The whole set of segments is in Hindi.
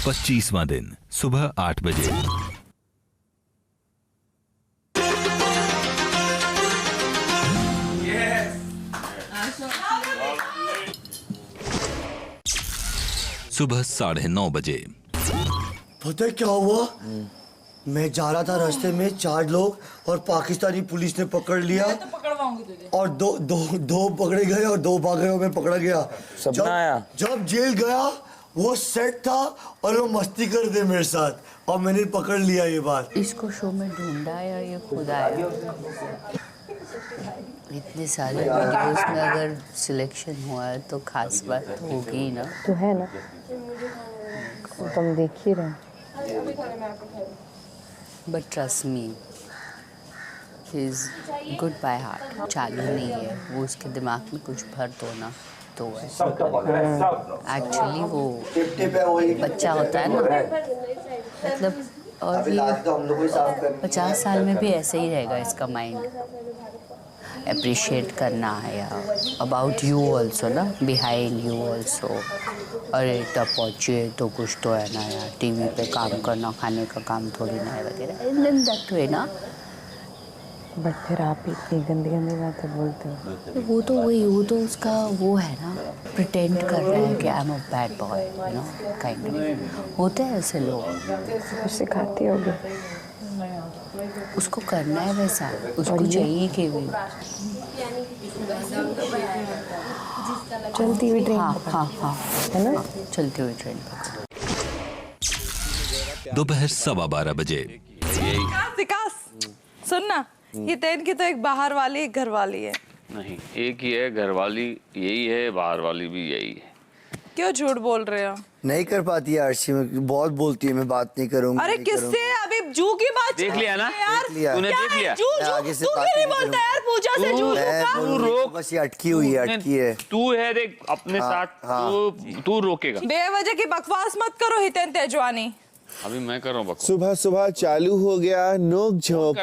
25वां दिन सुबह 8 बजे। सुबह 9:30 बजे। पता है क्या हुआ? मैं जा रहा था, रास्ते में 4 लोग और पाकिस्तानी पुलिस ने पकड़ लिया। मैं तो पकड़वाऊंगी तुझे। और दो पकड़े गए और 2 भाग गए और मैं पकड़ा गया। जब जेल गया वो सेट था और वो मस्ती कर दे मेरे साथ और मैंने पकड़ लिया ये बात। इसको शो में ढूंढा या ये खुद आया? इतने सारे वीडियोस में अगर सिलेक्शन हुआ है तो खास बात तो होगी ही ना। तो है ना, तुम देख ही रहे। But trust me, he is good by heart. चालू नहीं है वो, उसके दिमाग में कुछ भर दो ना तो एक्चुअली वो बच्चा होता है ना, मतलब। और ये 50 साल में भी ऐसे ही रहेगा इसका माइंड। अप्रिशिएट करना है या अबाउट यू ऑल्सो ना, बिहाइंड यू ऑल्सो। अरे तब पहुँचे तो कुछ तो है ना यार, टीवी पे काम करना खाने का काम थोड़ी ना है वगैरह दैट वे ना। बट फिर आप इतनी गंदी गंदी बातें बोलते हो। वो तो उसका वो है ना, प्रिटेंड कर रहा है कि I am a bad boy, you know, kind of. होते हैं ऐसे लोग। कुछ सिखाती होगी उसको करना है वैसा, उसको चाहिए कि भी चलती हुई ट्रेन। हाँ है ना, चलती हुई ट्रेन। दोपहर 12:15 बजे। विकास सुन ना, ये तेन की तो एक बाहर वाली एक घर वाली है। नहीं, एक ही है, घर वाली यही है, बाहर वाली भी यही है। क्यों झूठ बोल रहे हो? नहीं कर पाती है अर्शी, में बहुत बोलती है, मैं बात नहीं करूंगी। अरे किससे? अभी जू की बात देख लिया ना यार, तूने देख लिया। जू तू क्यों नहीं बोलता यार? पूजा से जू तू रोक, बस ये अटकी हुई है। तू है देख अपने साथ, तू रोकेगा। बेवजह की बकवास मत करो हितेन तेजवानी। अभी मैं कर रहा हूँ सुबह सुबह चालू हो गया नोक झोंक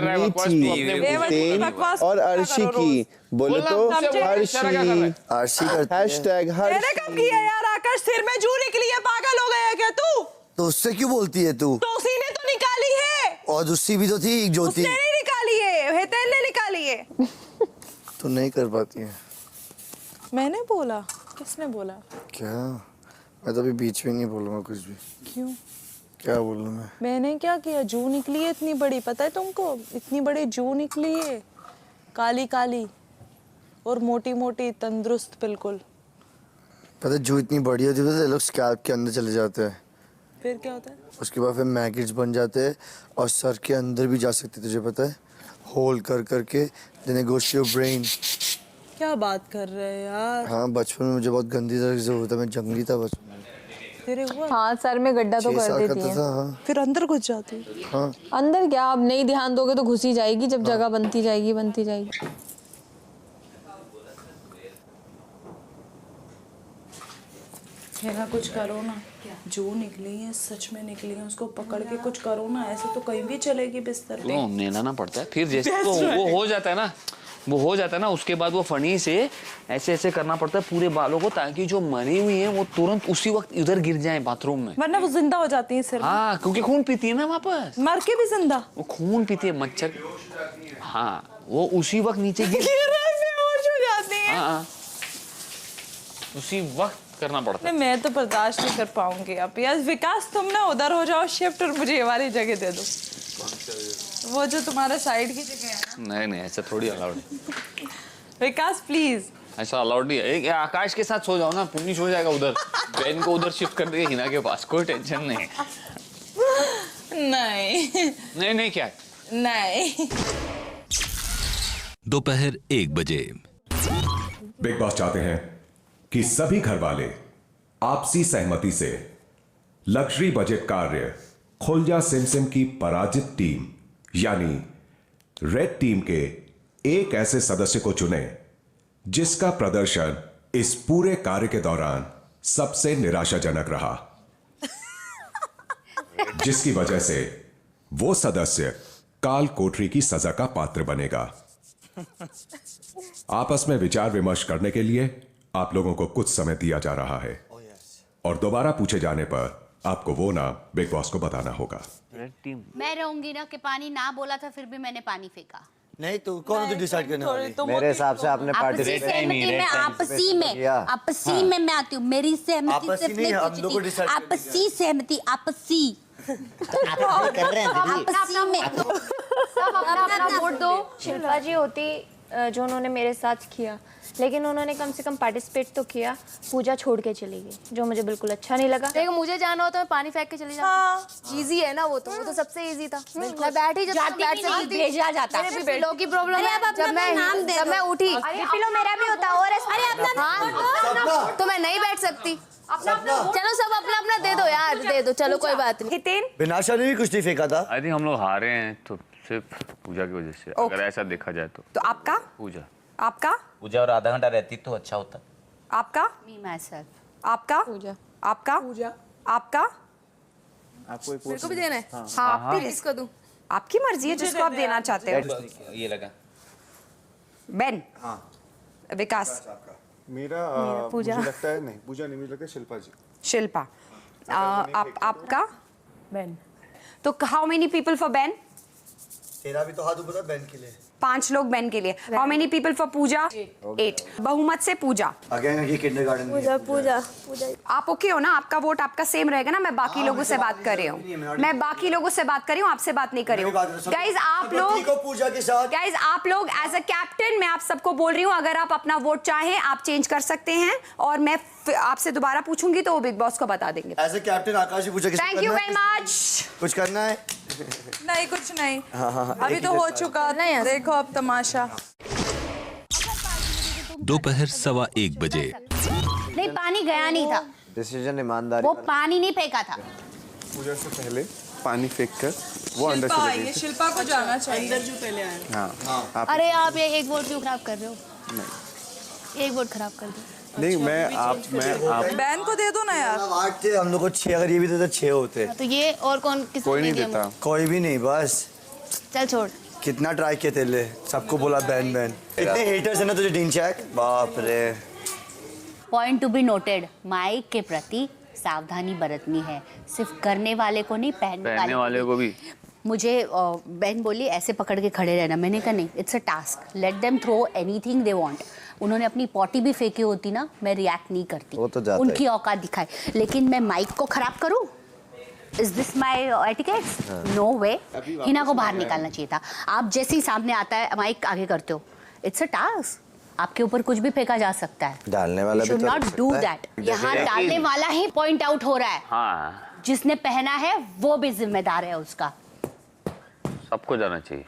और अर्शी की। बोलो तो अर्शी हैशटैग मैंने कब किया यार? आकाश सिर में जू निकली है, पागल हो गया क्या तू? तो उससे क्यों बोलती है तू? तो उसी ने तो निकाली है। और दूसरी भी तो थी ज्योति। उसने नहीं निकाली है, हितेन ने निकाली है। तो नहीं कर पाती है। मैंने बोला? किसने बोला? क्या? मैं तो अभी बीच में नहीं बोलूंगा कुछ भी। क्यों? क्या बोलूं मैं? मैंने क्या किया? जू निकली है इतनी बड़ी, पता है तुमको? इतनी बड़ी जू निकली है, काली काली और मोटी मोटी, तंदुरुस्त बिल्कुल। पता है जू इतनी बड़ी होती है तो लोग स्कैल्प के अंदर चले जाते हैं। फिर क्या होता है? उसके बाद फिर मैगेट्स बन जाते हैं और सर के अंदर भी जा सकते, तुझे पता है? होल कर करके then it goes to your brain. क्या बात कर रहे हैं यार? हाँ, बचपन में मुझे बहुत गंदी तरह से होता, मैं जंगली था बचपन में। तेरे हुआ? हाँ, सर में गड्ढा तो कर देती है। हाँ। फिर अंदर घुस जाती। हाँ। अंदर क्या, अब नहीं ध्यान दोगे तो घुस ही जाएगी, जब जगह बनती जाएगी। ना कुछ करो ना, जो निकली है सच में निकली है, उसको पकड़ के कुछ करो ना, ऐसे तो कहीं भी चलेगी बिस्तर पे। नहलाना पड़ता है फिर, जैसे तो वो हो जाता है ना, उसके बाद वो फनी से ऐसे ऐसे करना पड़ता है पूरे बालों को, ताकि जो मरी हुई है वो तुरंत उसी वक्त इधर गिर जाए बाथरूम में, वरना वो जिंदा हो जाती है सिर में। हाँ, क्योंकि खून पीती है ना वापस, मर के भी जिंदा वो खून पीती है, मच्छर। हाँ, वो उसी वक्त नीचे गिर बेहोश हो जाती है। हाँ, उसी वक्त करना पड़ता है। मैं तो बर्दाश्त नहीं कर पाऊंगी अब यार। विकास तुम ना उधर हो जाओ शिफ्ट और मुझे ये वाली जगह दे दो, वो जो तुम्हारा साइड की जगह है ना। नहीं, ऐसा थोड़ी अलाउड है। विकास प्लीज, ऐसा अलाउड नहीं है। आकाश के साथ सो जाओ ना, पुनिश हो जाएगा उधर, बहन को उधर शिफ्ट कर देगा हिना के पास, कोई टेंशन नहीं। नहीं क्या नहीं। दोपहर 1 बजे। बिग बॉस चाहते हैं कि सभी घर वाले आपसी सहमति से लग्जरी बजट कार्य खुलजा सिमसिम की पराजित टीम यानी रेड टीम के एक ऐसे सदस्य को चुने जिसका प्रदर्शन इस पूरे कार्य के दौरान सबसे निराशाजनक रहा, जिसकी वजह से वो सदस्य काल कोठरी की सजा का पात्र बनेगा। आपस में विचार विमर्श करने के लिए आप लोगों को कुछ समय दिया जा रहा है और दोबारा पूछे जाने पर आपको वो ना बिग बॉस को बताना होगा। Red team. मैं रहूंगी ना कि पानी ना बोला था फिर भी मैंने पानी फेंका। नहीं तो कौन तो डिसाइड करने वाली? मेरे हिसाब से आपने आपसी सहमति में आपसी में मैं आती हूँ। मेरी सहमति आपसी सिर्फ नहीं, नहीं हम लोग को पूछती। decide करने आपसी सहमति आपसी कर रहे हैं आपसी में सब अपना अपना वोट दो। शिल्पा जी होती जो उन्होंने मेरे साथ किया, लेकिन उन्होंने कम से कम पार्टिसिपेट तो किया। पूजा छोड़ के चली गई, जो मुझे बिल्कुल अच्छा नहीं लगा। देखो मुझे जाना होता है पानी फेंक के चली जाती। इजी है ना वो तो सबसे इजी था। मैं बैठ ही बैठ सकती थी। भेजा जाता। मेरे पिलो की प्रॉब्लम है। जब मैं उठी पिलो मेरा भी होता और तो मैं नहीं बैठ सकती। चलो सब अपना अपना दे दो यार, दे दो। चलो कोई बात नहीं। हितेन बिनाशा ने भी कुछ नहीं फेंका था। आई थिंक हम लोग हारे हैं तो सिर्फ पूजा की वजह से, अगर ऐसा देखा जाए तो आपका पूजा। आपका पूजा और आधा घंटा रहती तो अच्छा होता। आपका मी माय सेल्फ। आपका पूजा। आपका आपका आपको मेरे को भी देना है। हाँ आप किसको दूं? आपकी मर्जी है जिसको आप देना चाहते हो। ये लगा बेन। विकास। मेरा पूजा। मुझे लगता है नहीं, पूजा नहीं, मुझे लगता है शिल्पा जी। शिल्पा। आपका बेन। तो how many people for Ben? तेरा भी तो हाथ ऊपर था बैन के लिए। 5 लोग बेन के लिए। हाउ मेनी पीपल फॉर पूजा? 8। बहुमत से पूजा। अगेन ये किंडरगार्टन में। पूजा आप ओके हो ना? आपका वोट आपका सेम रहेगा ना? मैं बाकी लोगों से बात कर रही हूँ। मैं बाकी लोगों से बात कर रही हूँ, आपसे बात नहीं कर रही हूँ। गाइज आप लोग पूजा के साथ गाइज आप लोग एज अ कैप्टन मैं आप सबको बोल रही हूँ, अगर आप अपना वोट चाहें आप चेंज कर सकते हैं और मैं आपसे दोबारा पूछूंगी तो वो बिग बॉस को बता देंगे। एज अ कैप्टन आकाश जी पूजा के साथ थैंक यू वेरी मच। कुछ करना है? नहीं कुछ नहीं। अभी तो हो चुका। नहीं देखो अब तमाशा। दोपहर 1:15 बजे। नहीं पानी गया नहीं था, डिसीजन ईमानदारी। वो पानी नहीं फेंका था। पूजा से पहले पानी फेंक कर वो अंदर चले गई। शिल्पा को जाना चाहिए। अंदर जो पहले आए। हाँ अरे आप ये एक वोट क्यों खराब कर रहे हो? एक वोट खराब कर दो। नहीं मैं आप बैन को दे दो ना यार। 8 थे हम लोग को 6, अगर ये भी देते 6 होते। तो ये और कौन किसी कोई नहीं देता। कोई भी नहीं, बस चल छोड़। कितना ट्राई किए थे ले, सबको बोला बैन बैन। इतने हेटर्स है ना तुझे ढींचैक, बाप रे। Point to be noted, mic के प्रति सावधानी बरतनी है, सिर्फ करने वाले को नहीं पहनने वाले को भी। मुझे बहन बोली ऐसे पकड़ के खड़े रहना, मैंने कहा नहीं, it's a task, let them throw anything they want. उन्होंने अपनी पॉटी भी फेंकी होती ना, मैं रिएक्ट नहीं करती, वो तो जाता उनकी है। औकात दिखाए, लेकिन मैं माइक को खराब करूं? Is this my etiquettes? No way. Hina को बाहर निकालना चाहिए था। आप जैसे ही सामने आता है माइक आगे करते हो, इट्स अ टास्क, आपके ऊपर कुछ भी फेंका जा सकता है। डालने वाला भी शुड तो नॉट रख डू सकता है। दैट। यहाँ डालने वाला ही पॉइंट आउट हो रहा है। हाँ जिसने पहना है वो भी जिम्मेदार है उसका। सबको जाना चाहिए।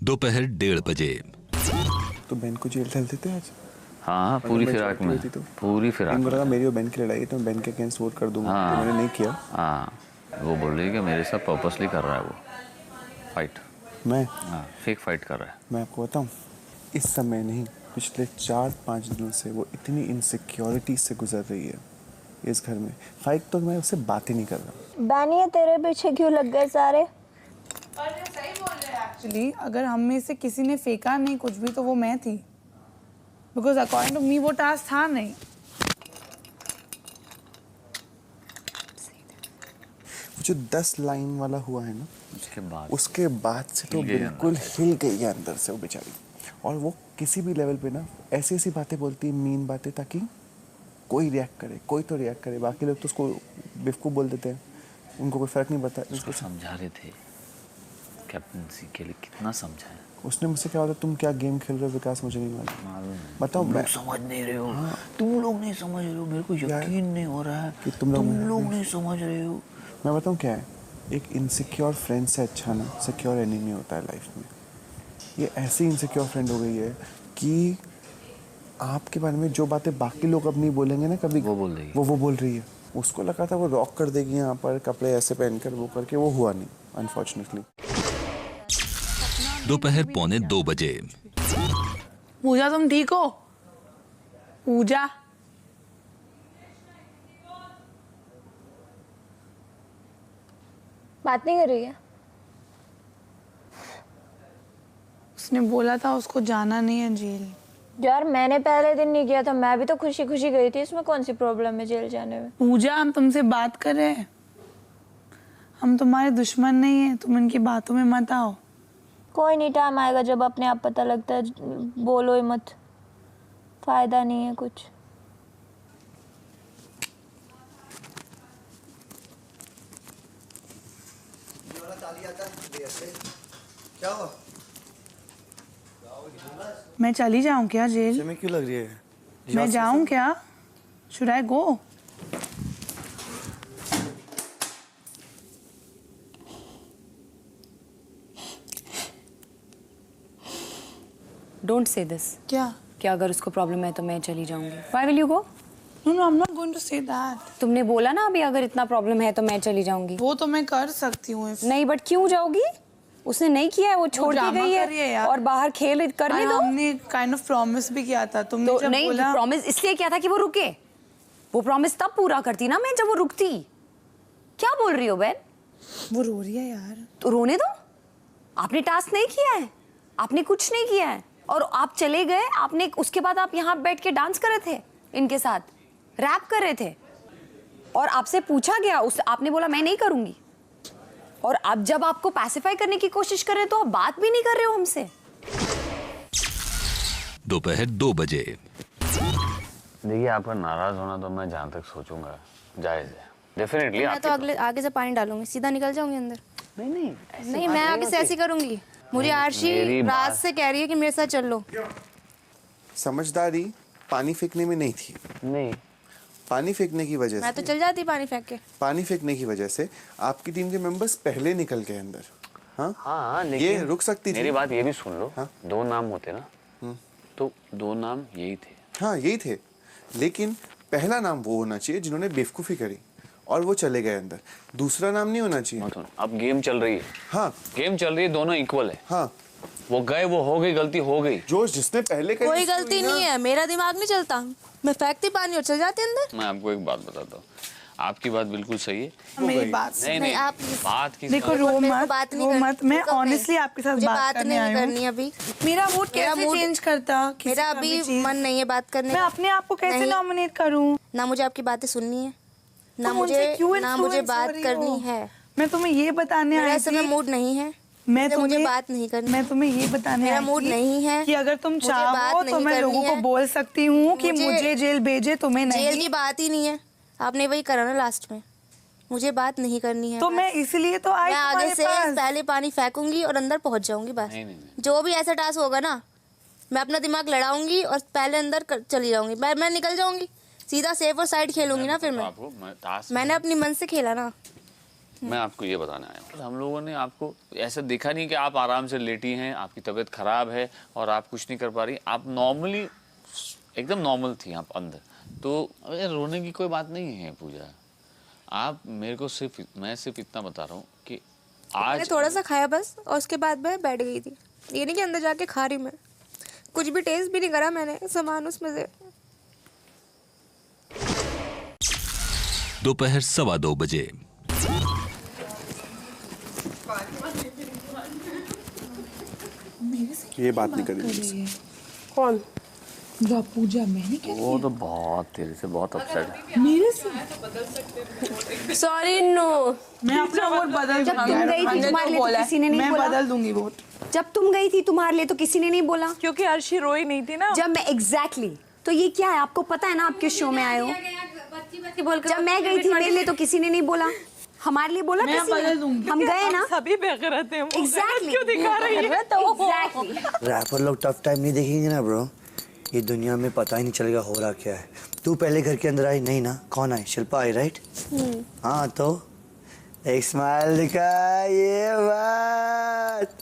दोपहर 1:30 बजे। तो बहन को जेल डाल देते आज। हाँ पूरी मैं फिराक चाहती में, होती तो। पूरी फिराक इनको में। लगा मेरी और बहन की लड़ाई तो मैं बहन के अगेंस्ट वोट कर दूंगा, हाँ। तो मैंने नहीं किया। हाँ वो बोल रही है कि मेरे साथ पर्पसली कर रहा है वो फाइट। मैं फेक फाइट कर रहा है। मैं आपको बताऊं, इस समय नहीं, पिछले 4-5 दिनों से वो इतनी इनसिक्योरिटी से गुजर रही है इस घर में। फाइट तो मैं उससे बात ही नहीं कर रहा। बैनिए तेरे पीछे क्यों लग गए सारे? एक्चुअली अगर हम में से किसी ने फेंका नहीं कुछ भी तो वो मैं थी, बिकॉज अकॉर्डिंग टू मी वो टास्क था नहीं। जो 10 लाइन वाला हुआ है ना, उसके बाद से तो हिल गई बिल्कुल हिल गई है अंदर से वो बेचारी। और वो किसी भी लेवल पे ना ऐसी ऐसी बातें बोलती है, मीन बातें, ताकि कोई रिएक्ट करे, कोई तो रिएक्ट करे। बाकी लोग तो उसको बेवकूफ़ बोल देते हैं, उनको कोई फर्क नहीं पड़ता। उसको समझा रहे थे कैप्टनसी के लिए, कितना समझाया। उसने मुझसे क्या बोला, तुम क्या गेम खेल रहे हो विकास, मुझे नहीं मालूम। बताओ, मैं समझ नहीं रहे हो। तुम लोग नहीं समझ रहे हो, मेरे को यकीन नहीं हो रहा है कि तुम लोग नहीं समझ रहे हो। मैं बताऊँ क्या है, एक इनसिक्योर फ्रेंड से अच्छा ना सिक्योर एनिमी होता है लाइफ में। ये ऐसी इनसिक्योर फ्रेंड हो गई है कि आपके बारे में जो बातें बाकी लोग अब नहीं बोलेंगे ना कभी, वो बोल देगी। वो बोल रही है। उसको लगा था वो रॉक कर देगी यहाँ पर, कपड़े ऐसे पहनकर, वो करके, वो हुआ नहीं अनफॉर्चुनेटली। दोपहर 1:45 बजे। पूजा तुम ठीक हो? पूजा बात नहीं कर रही है? उसने बोला था उसको जाना नहीं है जेल। यार मैंने पहले दिन नहीं किया था, मैं भी तो खुशी खुशी गई थी, इसमें कौन सी प्रॉब्लम है जेल जाने में? पूजा, हम तुमसे बात कर रहे हैं, हम तुम्हारे दुश्मन नहीं है, तुम इनकी बातों में मत आओ। कोई नहीं, टाइम आएगा जब अपने आप पता लगता है, बोलो ही मत, फायदा नहीं है कुछ। क्या हुआ? मैं चली जाऊं क्या जेल? तुम्हें क्यों लग रही है? मैं जाऊं क्या? Should I go? Don't say this क्या? कि अगर उसको प्रॉब्लम है तो मैं चली जाऊंगी। Why will you go? No, I'm not going to say that. तुमने बोला ना अभी अगर इतना प्रॉब्लम है तो मैं चली जाऊंगी। वो तो मैं कर सकती हूँ। नहीं, बट क्यों जाओगी? उसने नहीं किया है, वो छोड़ के गई है और बाहर खेल करने दो। हमने काइंड ऑफ प्रॉमिस भी किया था, तुमने तो जब नहीं, बोला प्रॉमिस इसलिए किया था कि वो रुके। वो प्रॉमिस तब पूरा करती ना मैं, जब वो रुकती। क्या बोल रही हो बहन? वो रो रही है यार। तो रोने दो, आपने टास्क नहीं किया है, आपने कुछ नहीं किया है और आप चले गए। आपने उसके बाद आप यहाँ बैठ के डांस कर रहे थे, इनके साथ रैप कर रहे थे और आपसे पूछा गया, उस आपने बोला मैं नहीं करूंगी। और अब जब आपको पैसिफाई करने की कोशिश कर रहे हो तो आप बात भी नहीं कर रहे हो हमसे। दोपहर 2 बजे। देखिए, आपका नाराज होना तो मैं जहाँ तक सोचूंगा जायज है, डेफिनेटली। मैं तो अगले आगे से पानी डालूंगी, सीधा निकल जाऊंगी अंदर। नहीं, मैं आगे से ऐसी करूंगी। मुझे आरशी रात से कह रही है कि मेरे साथ चल लो। समझदारी पानी फेंकने में नहीं थी। नहीं, पानी फेंकने की वजह मैं से, तो चल जाती पानी फेंक के। पानी फेंकने की वजह से आपकी टीम के मेंबर्स पहले निकल गए अंदर। हाँ हाँ, लेकिन ये रुक सकती थी। मेरी बात ये भी सुन लो। हाँ? 2 नाम होते ना, तो 2 नाम यही थे। हाँ यही थे, लेकिन पहला नाम वो होना चाहिए जिन्होंने बेवकूफ़ी करी और वो चले गए अंदर। दूसरा नाम नहीं होना चाहिए। अब गेम चल रही है। हाँ गेम चल रही है, दोनों इक्वल है। हाँ, वो गए, वो हो गई, गलती हो गई। जो जिसने पहले करी कोई गलती नहीं है, मेरा दिमाग नहीं चलता, मैं फेंकती पानी और चल जाती अंदर। मैं आपको एक बात बताता हूँ, आपकी बात बिल्कुल सही है। मेरी बात नहीं, आप बात की देखो, रो मत, बात नहीं रो करनी। मत। मैं ऑनेस्टली आपके साथ मुझे बात करने आई करनी हूँ। अभी। मेरा मूड कैसे चेंज करता? मेरा अभी मन नहीं है बात करने मैं का। अपने आप को कैसे नहीं। नॉमिनेट करूँ? ना मुझे आपकी बातें सुननी है, ना तुम मुझसे क्यों ना influence मुझे हो बात रही करनी हो? है। मैं तुम्हें ये बताने मेरा आई इस समय थी, मूड नहीं है, मैं मुझे तुम्हें बात नहीं करनी। मैं तुम्हें ये बताने मेरा आई मूड थी नहीं है कि अगर तुम मुझे चाहो बात तो नहीं मैं करनी लोगों को है। बोल सकती हूँ कि मुझे जेल भेजे, तुम्हें जेल नहीं। की बात ही नहीं है, आपने वही करा ना लास्ट में। मुझे बात नहीं करनी है। तो मैं इसलिए तो आई मैं आगे तुम्हारे से पास। पहले पानी फेंकूंगी और अंदर पहुंच जाऊंगी बस। नहीं। जो भी ऐसा टास्क होगा ना, मैं अपना दिमाग लड़ाऊंगी और पहले अंदर चली जाऊंगी। मैं निकल जाऊंगी, सीधा सेफ और साइड खेलूंगी ना। फिर मैंने अपनी मन से खेला ना। मैं आपको ये बताने आया हूँ, हम लोगों ने आपको ऐसा देखा नहीं कि आप आराम से लेटी हैं, आपकी तबीयत खराब है और आप कुछ नहीं कर पा रही। आप नॉर्मली एकदम नॉर्मल थी आप अंदर, तो रोने की कोई बात नहीं है पूजा। आप मेरे को मैं सिर्फ इतना बता रहा हूँ कि आज मैंने थोड़ा सा खाया बस, और उसके बाद मैं बैठ गई थी। ये नहीं कि अंदर जाके खा रही, मैं कुछ भी टेस्ट भी नहीं करा मैंने सामान उसमें से। दोपहर 2:15 बजे। ये बात नहीं करी। कौन? पूजा, मैंने क्या? वो तो बहुत तेरे से बहुत अपसेट है। मेरे से? सॉरी नो, मैं अपना वोट बदल जब तुम गई थी तुम्हारे लिए तो किसी ने नहीं मैं बोला। बदल दूंगी वोट। जब तुम गई थी तुम्हारे लिए तो किसी ने नहीं बोला, क्योंकि अर्शी रोई नहीं थी ना। जब मैं एग्जैक्टली तो ये क्या है, आपको पता है ना आप किस शो में आए हो। जब मैं गई थी मेरे लिए तो किसी ने नहीं बोला, हमारे लिए बोला मैं किसी बदल ने। दूंगी। हम गए ना, सभी बेगैरत हैं। एग्जैक्टली क्यों दिखा रही है? एग्जैक्टली। रैपर लोग टफ टाइम नहीं देखेंगे ना ब्रो, ये दुनिया में पता ही नहीं चलेगा हो रहा क्या है। तू पहले घर के अंदर आई नहीं ना? कौन आई? शिल्पा आई, राइट? हाँ, तो एक स्माइल दिखा, ये बात।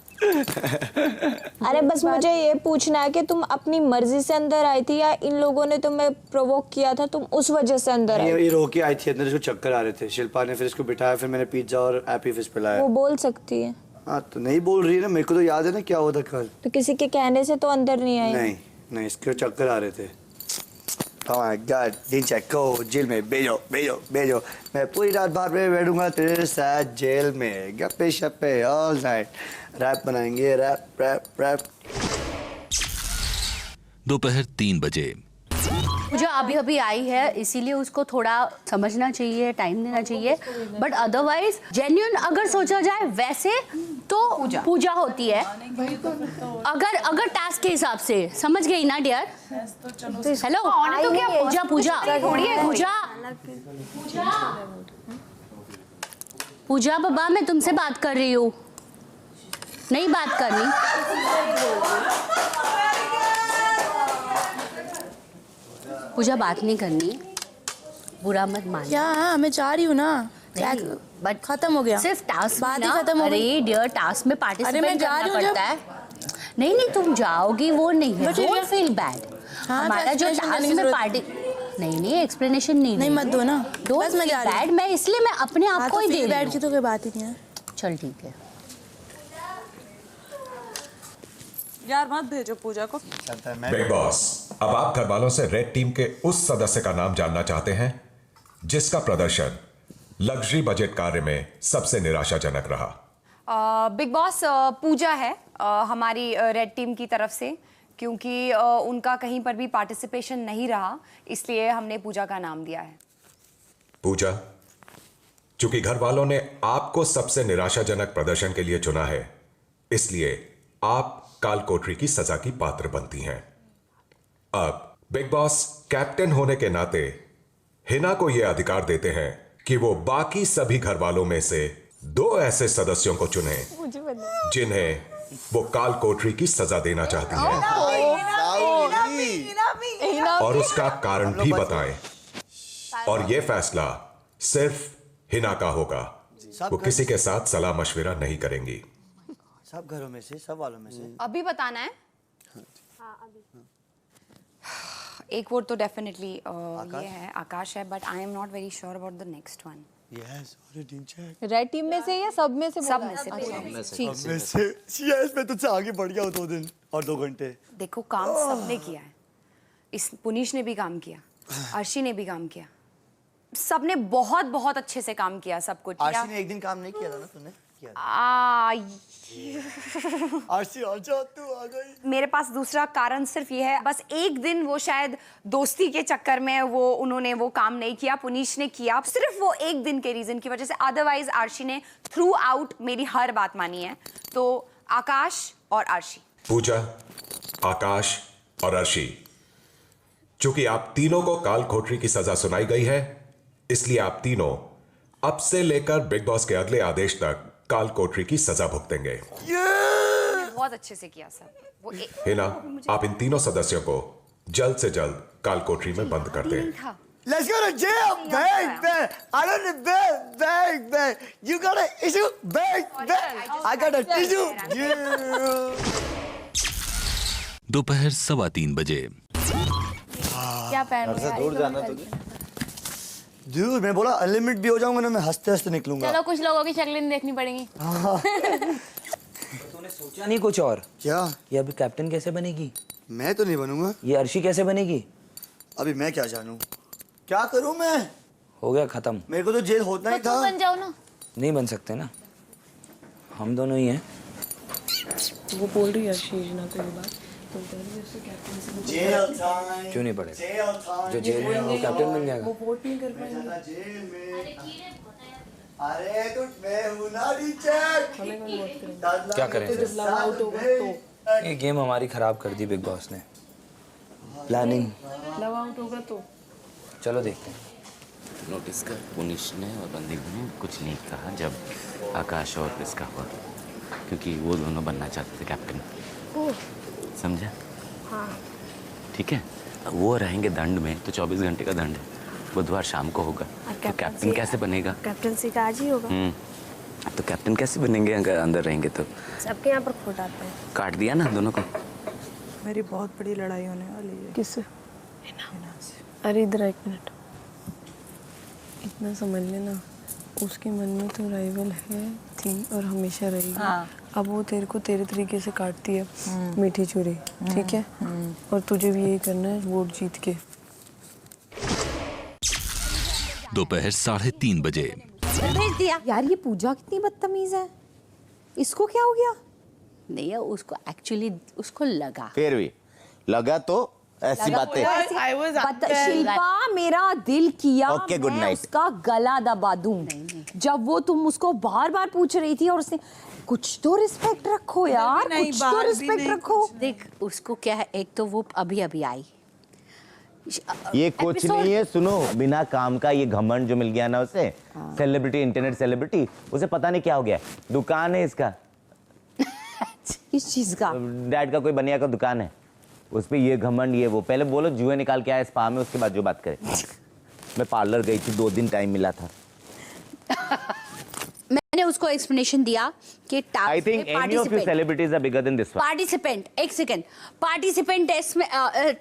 अरे बस मुझे ये पूछना है कि तुम अपनी मर्जी से अंदर आई थी या इन लोगों ने तुम्हें प्रोवोक किया था, तुम उस वजह से अंदर आई? ये रो के आई थी अंदर, इसको चक्कर आ रहे थे। शिल्पा ने फिर इसको बिठाया, फिर मैंने पिज्जा और हैप्पी फिश पिलाया। वो बोल सकती है। हाँ, तो नहीं बोल रही है ना, मेरे को तो याद है ना क्या हुआ था कल। तो किसी के कहने से तो अंदर नहीं आई? नहीं, इसके चक्कर आ रहे थे। Oh my God, दिन चेको जेल में भेजो। मैं पूरी रात बाहर में बैठूंगा तेरे साथ जेल में, गप्पे शप्पे ऑल नाइट। रैप बनाएंगे, रैप। दोपहर 3 बजे। पूजा अभी अभी आई है, इसीलिए उसको थोड़ा समझना चाहिए, टाइम देना चाहिए, बट अदरवाइज जेन्युइन अगर सोचा जाए वैसे तो पूजा होती है। अगर टास्क के हिसाब से समझ गई ना डियर? हेलो तो क्या पूजा पूजा पूजा बाबा, मैं तुमसे बात कर रही हूँ, नहीं बात करनी। पूजा बात नहीं करनी, बुरा मत मान। क्या मैं जा रही हूँ ना, बट खत्म हो गया, सिर्फ टास्क बात ही खत्म हो गई। अरे डियर, टास्क में पार्टिसिपेट जा रही करना हूँ पड़ता है। नहीं तुम जाओगी वो नहीं है, डोंट फील बैड। हाँ, हमारा जो टास्क में पार्टी नहीं एक्सप्लेनेशन नहीं मत दो ना, डोंट बस मैं जा रही हूँ। बैड, मैं इसलिए मैं अपने आप को ही दे रही बैठ हूँ। की तो कोई बात ही नहीं है। चल ठीक है यार, मत भेजो पूजा को। बिग बॉस, अब आप घर वालों से रेड टीम के उस सदस्य का नाम जानना चाहते हैं जिसका प्रदर्शन लग्जरी बजट कार्य में सबसे निराशाजनक रहा। बिग बॉस पूजा है हमारी रेड टीम की तरफ से, क्योंकि उनका कहीं पर भी पार्टिसिपेशन नहीं रहा, इसलिए हमने पूजा का नाम दिया है। पूजा, चूंकि घर वालों ने आपको सबसे निराशाजनक प्रदर्शन के लिए चुना है, इसलिए आप काल कोठरी की सजा की पात्र बनती हैं। अब बिग बॉस कैप्टन होने के नाते हिना को यह अधिकार देते हैं कि वो बाकी सभी घर वालों में से 2 ऐसे सदस्यों को चुने जिन्हें वो काल कोठरी की सजा देना चाहती हैं, और उसका कारण भी बताएं। और यह फैसला सिर्फ हिना का होगा, वो किसी के साथ सलाह मशविरा नहीं करेंगी। सब घरों में से, सब वालों में से अभी बताना है? एक वोट तो डेफिनेटली ये है, आकाश है, but I am not very sure about the next one. Red team में से या सब में से? सब में से। यस, मैं तुझसे आगे बढ़ गया हूँ 2 दिन और 2 घंटे। देखो काम सबने किया है, इस पुनीश ने भी काम किया, अर्शी ने भी काम किया, सबने बहुत बहुत अच्छे से काम किया, सब कुछ किया। आरसी ने एक दिन काम नहीं किया था ना, तूने किया था। आरसी आजा, तू आ गई। मेरे पास दूसरा कारण सिर्फ ये है, बस एक दिन वो शायद दोस्ती के चक्कर में उन्होंने वो काम नहीं किया, पुनीश ने किया, सिर्फ वो एक दिन के रीजन की वजह से। अदरवाइज आर्शी ने थ्रू आउट मेरी हर बात मानी है। तो आकाश और आर्शी। पूजा, आकाश और अर्शी, चूंकि आप तीनों को काल कोठरी की सजा सुनाई गई है, इसलिए आप तीनों अब से लेकर बिग बॉस के अगले आदेश तक काल कोठरी की सजा भुगतेंगे। बहुत अच्छे से किया सर। हिना, आप इन तीनों सदस्यों को जल्द से जल्द काल कोठरी में बंद कर दें। Let's go to jail, bang. I don't bang. You got an issue, bang. I got a tissue. दोपहर 3:15 बजे। क्या पहन रहे हो? दूर जाना तो Dude, मैं बोला अनलिमिट भी हो जाऊंगा ना, मैं हंसते हंसते निकलूंगा। चलो, कुछ लोगों की शक्लें देखनी पड़ेंगी। तूने सोचा नहीं कुछ और? क्या? ये अभी कैप्टन कैसे बनेगी? मैं तो नहीं बनूंगा। ये अर्शी कैसे बनेगी? अभी मैं क्या जानूं? क्या करूं मैं? हो गया खत्म। मेरे को तो जेल होना ही था। बन जाओ ना। नहीं बन सकते ना, हम दोनों ही हैं। वो बोल रही है शीजना को ये बात, तो कह रही है उससे कैप्टन से जेल टाइम। क्यों नहीं पड़ेगा? जो जेल में वो कैप्टन बन जाएगा। वो वोट नहीं कर पाएंगे। जेल में। अरे तो मैं हूं ना टीचर। क्या करें फिर? आउट होगा तो ये गेम हमारी खराब कर दी बिग बॉस ने। प्लानिंग। लव आउट होगा तो चलो देखते हैं। नोटिस कर, पुनीश ने और बंदीप ने कुछ नहीं कहा जब आकाश और इसका हुआ, क्योंकि वो दोनों बनना चाहते थे कैप्टन। समझा? हाँ। ठीक है, वो रहेंगे दंड में, तो 24 घंटे का दंड है, बुधवार शाम को होगा। तो कैप्टन कैसे बनेगा? कैप्टनसी का आज ही होगा। तो कैप्टन कैसे बनेंगे अगर अंदर रहेंगे तो? सबके यहाँ पर खोट आता है। काट दिया ना दोनों को। मेरी बहुत बड़ी लड़ाई होने वाली है। किससे? हिना से। अरे इधर 1 मिनट, इतना समझ लेना, उसके मन में तो राइवल है, थी और हमेशा रहेगी। हाँ। अब वो तेरे को तेरे तरीके से काटती है, मीठी चूरी, ठीक है? और तुझे भी यही करना है, वोट जीत के। दोपहर 3:30 बजे। भेज दिया। यार ये पूजा कितनी बदतमीज है, इसको क्या हो गया? नहीं, उसको एक्चुअली उसको लगा। फिर भी लगा तो ऐसी बातें। शिल्पा मेरा दिल किया Okay, good मैं night. उसका गला दबा दूं जब वो तुम उसको बार बार पूछ रही थी और उसने कुछ तो रिस्पेक्ट रखो यार, कुछ तो रिस्पेक्ट रखो। देख उसको क्या है, एक तो वो अभी अभी आई, ये कुछ नहीं है, सुनो, बिना काम का ये घमंड जो मिल गया ना उसे, सेलिब्रिटी, इंटरनेट सेलिब्रिटी, उसे पता नहीं क्या हो गया। दुकान है इसका, किस चीज का? डैड का कोई बनिया का दुकान है, उस पे ये घमंड, ये वो। पहले बोलो जुए निकाल के आया स्पा में, उसके बाद जो बात करें। मैं पार्लर गई थी, 2 दिन टाइम मिला था। मैंने उसको एक्सप्लेनेशन दिया कि I think any of you celebrities are bigger than this one. Participant, एक सेकंड, पार्टिसिपेंट टेस्ट में,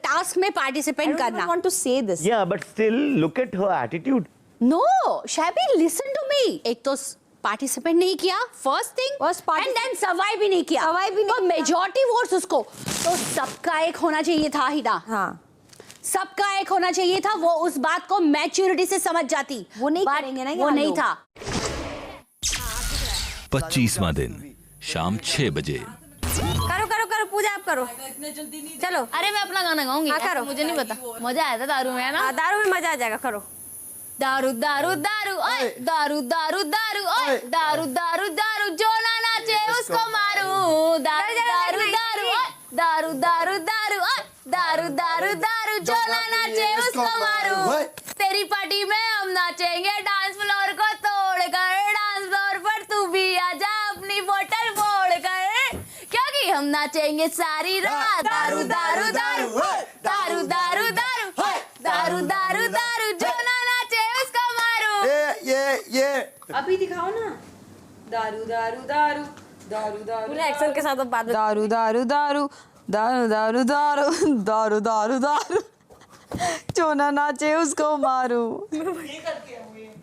टास्क में पार्टिसिपेंट करना। I want to say this. Yeah, but still look at her attitude. No शैबी, लिसन टू मी। एक तो पार्टिसिपेंट नहीं किया, first thing, and then survive भी नहीं किया, तो मेजॉरिटी वोट्स उसको, तो सबका एक होना चाहिए था ही ना। हाँ, सबका एक होना चाहिए था, वो उस बात को मैच्योरिटी से समझ जाती। वो नहीं करेंगे ना, वो नहीं था। 25वां दिन शाम 6 बजे। करो करो करो पूजा आप करो, चलो। अरे मैं अपना गाना गाऊंगी। हाँ करो, मुझे नहीं पता, मजा आया था दारू में, है ना? दारू में मजा आ जाएगा, करो। दारू दारू दारू ओए, दारू दारू दारू ओए, दारू दारू दारू, जो ना नाचे उसको मारू। दारू दारू दारू ओए, दारू दारू दारू ओए, दारू दारू दारू, जो ना नाचे उसको मारू। तेरी पार्टी में हम नाचेंगे डांस फ्लोर को तोड़ कर, डांस फ्लोर पर तू भी आजा अपनी बोतल फोड़ कर, क्योंकि हम नाचेंगे सारी रात। दारू दारू दारू दारू दारू दारू दारू दारू दारू, जो ना नाचे उसको मारू। ये अभी दिखाओ ना। दारू दारू दारू दारू दारू, पूरे एक्शन के साथ अब बाद में। दारू दारू दारू दारू दारू दारू दारू दारू दारू, जो ना नाचे उसको मारू।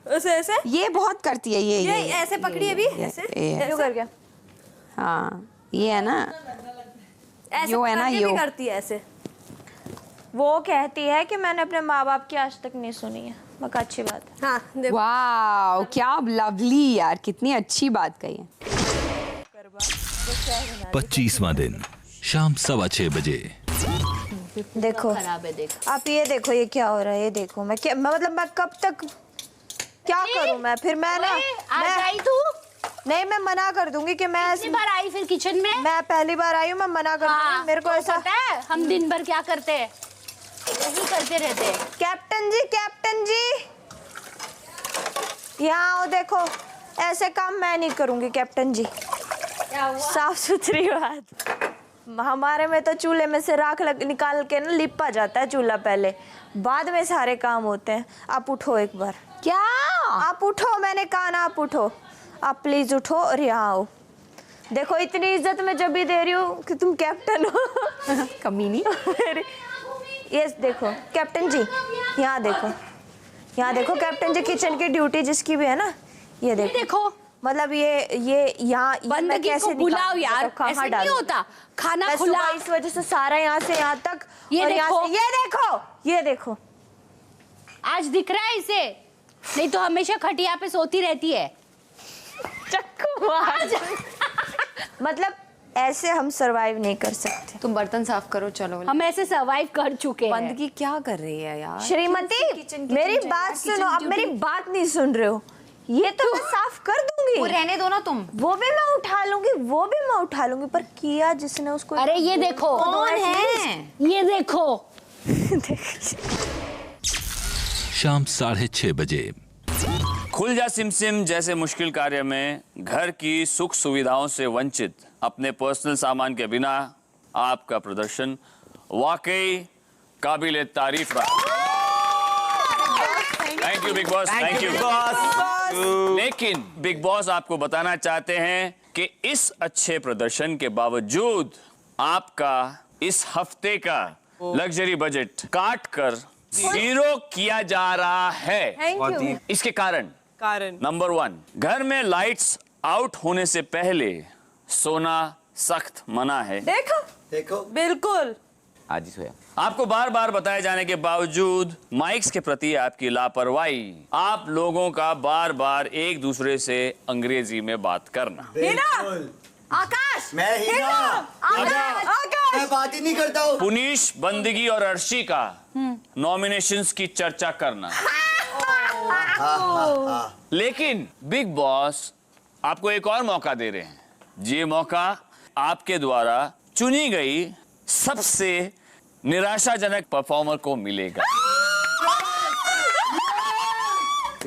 ऐसे ऐसे ये बहुत करती है ये ऐसे पकड़ी अभी, ऐसे ऐसे कर गया। हाँ ये है ना, ऐसे यो है ना, पकड़ के भी यो। करती है ऐसे। वो कहती है कि मैंने अपने माँ बाप की आज तक नहीं सुनी है। मैं कहा अच्छी बात है। हाँ देखो, वाह क्या लवली यार, कितनी अच्छी बात कही है। 25वां दिन शाम 6:15 बजे। देखो खराब है, देख। आप ये देखो ये क्या हो रहा है, ये देखो। मैं क्या मतलब मैं कब तक क्या करूं मैं? फिर मैं ना आई तू नहीं, मैं मना कर दूंगी कि मैं कितनी बार आई फिर किचन में? मैं पहली बार आई हूँ, मैं मना कर दूंगी। मेरे को ऐसा पता है हम दिन भर क्या करते हैं, यही करते रहते हैं। कैप्टन जी, कैप्टन जी यहाँ आओ, देखो ऐसे काम मैं नहीं करूंगी कैप्टन जी। साफ सुथरी बात, हमारे में तो चूल्हे में से राख निकाल के ना लिपा जाता है चूल्हा, पहले बाद में सारे काम होते हैं। आप उठो एक बार। क्या? आप उठो, मैंने कहा ना आप उठो। आप प्लीज उठो और यहाँ आओ। देखो इतनी इज्जत मैं जब भी दे रही हूँ कि तुम कैप्टन हो। कमीनी। ये देखो कैप्टन जी, यहाँ देखो, यहाँ देखो कैप्टन जी, किचन की ड्यूटी जिसकी भी है ना, ये देखो। देखो मतलब ये यहाँ बंदगी को बुलाओ यार, ऐसे नहीं होता। खाना खुला, इस वजह से सारा यहाँ से यहाँ तक। ये और यहाँ देखो, से ये देखो, ये देखो। आज दिख रहा है इसे, नहीं तो हमेशा खटिया पे सोती रहती है। चक्कू मतलब ऐसे हम सरवाइव नहीं कर सकते। तुम बर्तन साफ करो, चलो। हम ऐसे सरवाइव कर चुके हैं। बंदगी क्या कर रही है यार? श्रीमती मेरी बात सुनो, आप मेरी बात नहीं सुन रहे हो। ये तो मैं साफ कर दूंगी, वो रहने दो ना तुम। वो भी मैं उठा लूंगी, वो भी मैं उठा लूंगी, पर किया जिसने उसको। अरे ये देखो कौन है? ये देखो। शाम 6:30 बजे। खुल जा सिमसिम जैसे मुश्किल कार्य में घर की सुख सुविधाओं से वंचित अपने पर्सनल सामान के बिना आपका प्रदर्शन वाकई काबिले तारीफ रहा। Thank you big boss, thank you. लेकिन बिग बॉस आपको बताना चाहते हैं कि इस अच्छे प्रदर्शन के बावजूद आपका इस हफ्ते का लग्जरी बजट काट कर 0 किया जा रहा है। Thank you. इसके कारण नंबर 1, घर में लाइट्स आउट होने से पहले सोना सख्त मना है। देखो बिल्कुल। आज ही सोया। आपको बार बार बताए जाने के बावजूद माइक्स के प्रति आपकी लापरवाही, आप लोगों का बार बार एक दूसरे से अंग्रेजी में बात करना। आकाश, मैं ही ना। आकाश, मैं बात ही नहीं करता हूँ। पुनीश, बंदगी और अर्शी का नॉमिनेशंस की चर्चा करना। लेकिन बिग बॉस आपको एक और मौका दे रहे हैं। ये मौका आपके द्वारा चुनी गई सबसे निराशाजनक परफॉर्मर को मिलेगा।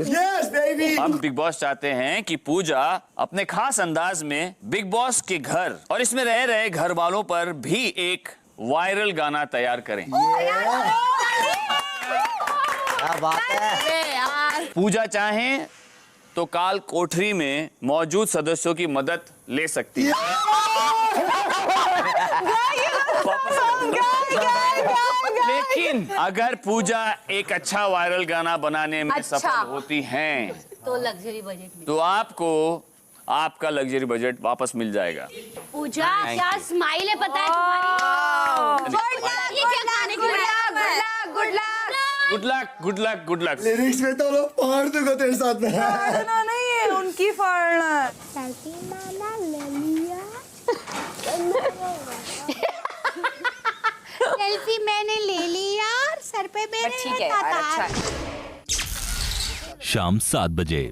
Yes, baby! अब बिग बॉस चाहते हैं कि पूजा अपने खास अंदाज में बिग बॉस के घर और इसमें रह रहे घर वालों पर भी एक वायरल गाना तैयार करें। क्या बात है? पूजा चाहें तो काल कोठरी में मौजूद सदस्यों की मदद ले सकती है। लेकिन अगर पूजा एक अच्छा वायरल गाना बनाने में सफल होती हैं तो लग्जरी बजट तो आपको आपका लग्जरी बजट वापस मिल जाएगा। पूजा क्या स्माइल है पता है तुम्हारी। Good luck, good luck, good luck. Lyrics में तो लोग फाड़ दूंगा तेरे साथ में। फाड़ना नहीं है, उनकी फाड़ना है। सेल्फी मैंने ले ली यार, सर पे मेरे ठीक है यार, अच्छा है। शाम 7 बजे।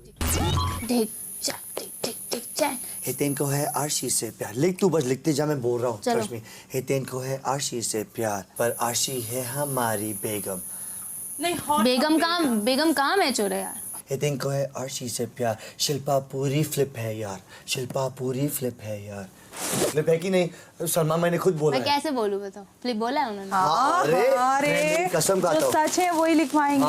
हितेन को है आरशी से प्यार। लिख तू, बस लिखते जा, मैं बोल रहा हूँ। चलो। Trust me. हितेन को है आरशी से प्यार, पर आरशी है हमारी बेगम। बेगम कहाँ मैच हो रहा है यार। हितेन को है आरशी से प्यार। शिल्पा पूरी फ्लिप है यार, शिल्पा पूरी फ्लिप है यार। फ्लिप है कि नहीं सलमा, मैंने खुद बोला मैं कैसे बोलूं बताओ। फ्लिप बोला है उन्होंने। अरे कसम खाता जो हूँ। सच है वही लिखवाएंगे।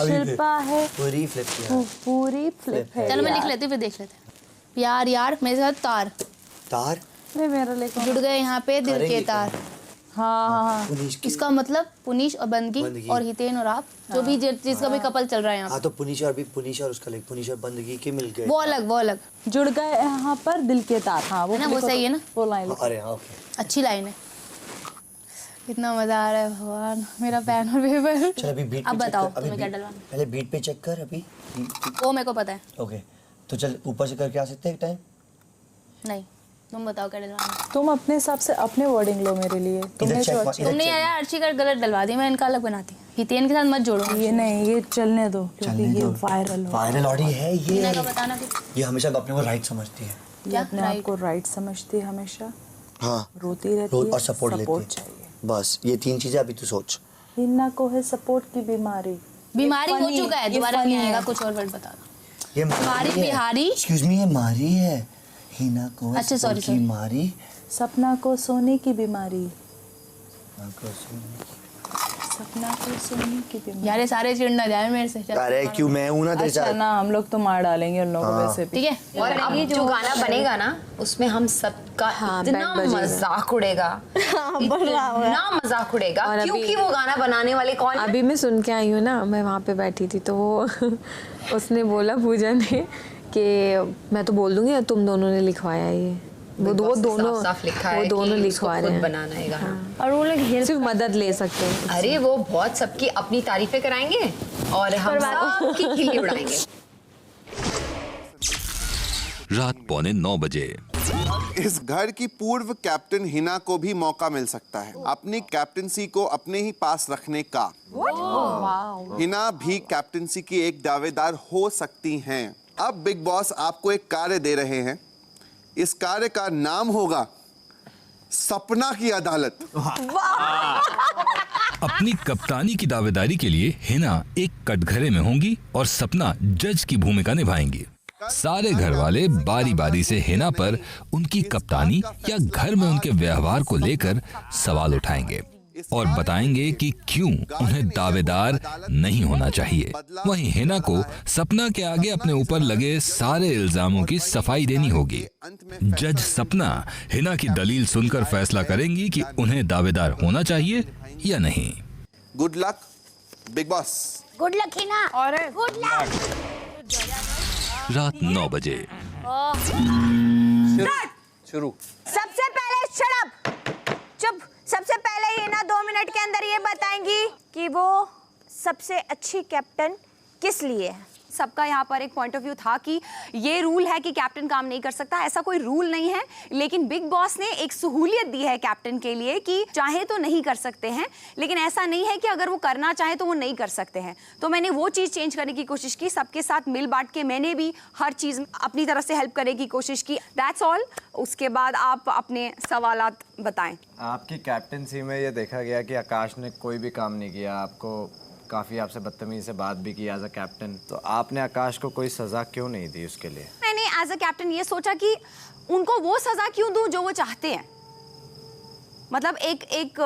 शिल्पा है पूरी फ्लिप यार। पूरी फ्लिप है। चलो मैं लिख लेती हूँ फिर देख लेते हैं। प्यार यार मेरे साथ तार तार नहीं, मेरा लिखो। जुड़ गए यहाँ पे दिल के तार। हाँ। इसका मतलब पुनीश और बंदगी और हितेन और आप जो भी जिसका भी कपल चल रहा है यहाँ। हाँ तो पुनीश और उसका लिख, पुनीश और बंदगी के मिल गए। वो अलग जुड़ गए यहाँ पर दिल के तार। हाँ वो ना, वो सही है ना। वो लाइन। अरे हाँ ओके, अच्छी लाइन है। कितना मजा आ रहा है भगवान, मेरा पेन और पेपर। चल अभी बीट। अब बताओ तुम्हें क्या डलवाना। पहले बीट पे चेक कर अभी। वो मेरे को पता है। ओके तो चल ऊपर से करके आ सकते हैं एक टाइम। नहीं तुम बताओ क्या डलवाना। तुम अपने हिसाब से अपने वर्डिंग लो मेरे लिए। तुमने यार अर्शी का गलत डलवा दिया, मैं इनका अलग बनाती हूँ। हितेन के साथ मत जोड़ो। ये नहीं, ये चलने दो क्योंकि ये वायरल ऑडी है ये। बताना फिर। ये हमेशा अपने को राइट समझती है। ये अपने आप को राइट समझती है हमेशा। हाँ रोती रहती है और सपोर्ट लेती है। चाहिए बस ये 3 चीजें अभी तू सोच। हिना को है सपोर्ट की बीमारी। बीमारी हो चुका है, दोबारा नहीं आएगा। कुछ और वर्ड बता दो। ये मारी बिहारी। एक्सक्यूज मी, ये मारी है। हिना को अच्छा, सपोर्ट की मारी। सपना को सोने की बीमारी। सपना को सोने की बीमारी। यार ये सारे चिढ़ ना जाए मेरे से। अरे क्यों, मैं हूं ना तेरे साथ। अच्छा ना, हम लोग तो मार डालेंगे उन लोगों में से भी। ठीक है। और अब जो गाना बनेगा ना उसमें हम सबका इतना मजाक उड़ेगा, इतना मजाक उड़ेगा क्योंकि वो गाना बनाने वाले कौन है? अभी मैं सुन के आई हूँ ना, मैं वहाँ पे बैठी थी तो वो उसने बोला पूजा ने कि मैं तो बोल दूंगी तुम दोनों ने लिखवाया ये। वो दोनों साफ लिखा है, वो दोनों कि लिखवा रहे हैं। बनाना है गाना। हाँ। और वो लोग सिर्फ मदद ले सकते हैं। अरे वो बहुत सबकी अपनी तारीफें कराएंगे और हम सबकी खिल्ली उड़ाएंगे। रात 8:45 बजे। इस घर की पूर्व कैप्टन हिना को भी मौका मिल सकता है अपनी कैप्टनसी को अपने ही पास रखने का। हिना भी कैप्टनसी की एक दावेदार हो सकती हैं। अब बिग बॉस आपको एक कार्य दे रहे हैं। इस कार्य का नाम होगा सपना की अदालत। अपनी कप्तानी की दावेदारी के लिए हिना एक कटघरे में होंगी और सपना जज की भूमिका निभाएंगी। सारे घर वाले बारी बारी से हिना पर उनकी कप्तानी या घर में उनके व्यवहार को लेकर सवाल उठाएंगे और बताएंगे कि क्यों उन्हें दावेदार नहीं होना चाहिए। वहीं हिना को सपना के आगे अपने ऊपर लगे सारे इल्जामों की सफाई देनी होगी। जज सपना हिना की दलील सुनकर फैसला करेंगी कि उन्हें दावेदार होना चाहिए या नहीं। Good luck big boss. Good luck Hina. और गुड लक। रात 9 बजे। शुरू। सबसे पहले चुप। सबसे पहले हिना 2 मिनट के अंदर ये बताएंगी कि वो सबसे अच्छी कैप्टन किस लिए है। सबका यहाँ पर एक पॉइंट ऑफ व्यू था कि ये रूल है कि कैप्टन काम नहीं कर सकता। ऐसा कोई रूल नहीं है, लेकिन बिग बॉस ने एक सहूलियत दी है कैप्टन के लिए कि चाहे तो नहीं कर सकते हैं, लेकिन ऐसा नहीं है कि अगर वो करना चाहे तो वो नहीं कर सकते हैं। तो मैंने वो चीज़ चेंज करने की कोशिश की, सबके साथ मिल बांट के मैंने भी हर चीज़ अपनी तरफ से हेल्प करने की कोशिश की। That's all. उसके बाद आप अपने सवालात बताएं। आपकी कैप्टनसी में ये देखा गया कि आकाश ने कोई भी काम नहीं किया, आपको काफ़ी आपसे बदतमीजी से बात भी की एज अ कैप्टन, तो आपने आकाश को कोई सज़ा क्यों नहीं दी उसके लिए? मैंने एज अ कैप्टन ये सोचा कि उनको वो सज़ा क्यों दूं जो वो चाहते हैं। मतलब एक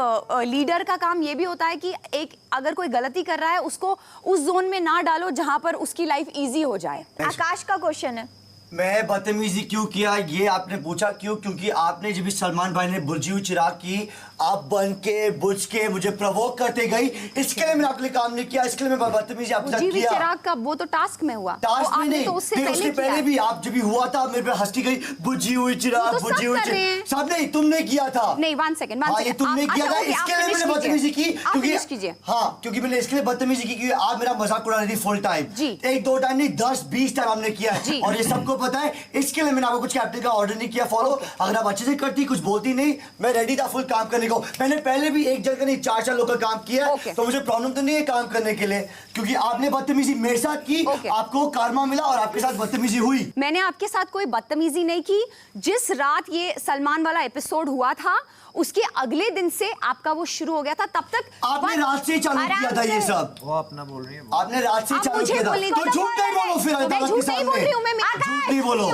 लीडर का काम ये भी होता है कि एक अगर कोई गलती कर रहा है उसको उस जोन में ना डालो जहां पर उसकी लाइफ इजी हो जाए। आकाश का क्वेश्चन है, मैं बदतमीजी क्यों किया ये आपने पूछा, क्यों? क्योंकि आपने जब भी सलमान भाई ने बुझी हुई चिराग की, आप बन के बुझ के मुझे प्रवोक करते गई, इसके लिए मैंने आपके लिए काम नहीं किया, इसके लिए मैं बदतमीजी आपके साथ किया। चिराग का वो तो टास्क में हुआ, टास्क में नहीं, तो उससे पहले भी आप जब भी हुआ था मेरे पे हंसती गई, बुझी हुई चिराग, बुझी हुई चिराग। सब नहीं, तुमने किया था। नहीं, 1 सेकंड, ये तुमने किया था, इसके लिए मैंने बदतमीजी की। क्योंकि मैंने इसके लिए बदतमीजी की क्योंकि आप मेरा मजाक उड़ा रही थी फुल टाइम। 1-2 टाइम नहीं, 10-20 टाइम हमने किया है और ये सबको पता है। इसके लिए मैंने आपको कुछ कैप्टन का ऑर्डर नहीं किया फॉलो। अगर आप अच्छे से करती, कुछ बोलती नहीं, मैं रेडी था फुल काम करने को। मैंने पहले भी एक जगह नहीं 4 लोग का काम किया, तो मुझे प्रॉब्लम तो नहीं है काम करने के लिए, क्योंकि आपने बदतमीजी मेरे साथ की, आपको कारमा मिला और आपके साथ बदतमीजी हुई। मैंने आपके साथ कोई बदतमीजी नहीं की। जिस रात ये सलमान वाला एपिसोड हुआ था उसके अगले दिन से आपका वो शुरू हो गया था, तब तक आपने रात से चालू किया था ये सब। वो अपना बोल रही है, आपने रात से चालू किया था, तो झूठ नहीं बोलो फिर। मैं झूठ नहीं बोल रही हूँ, झूठ नहीं बोलो,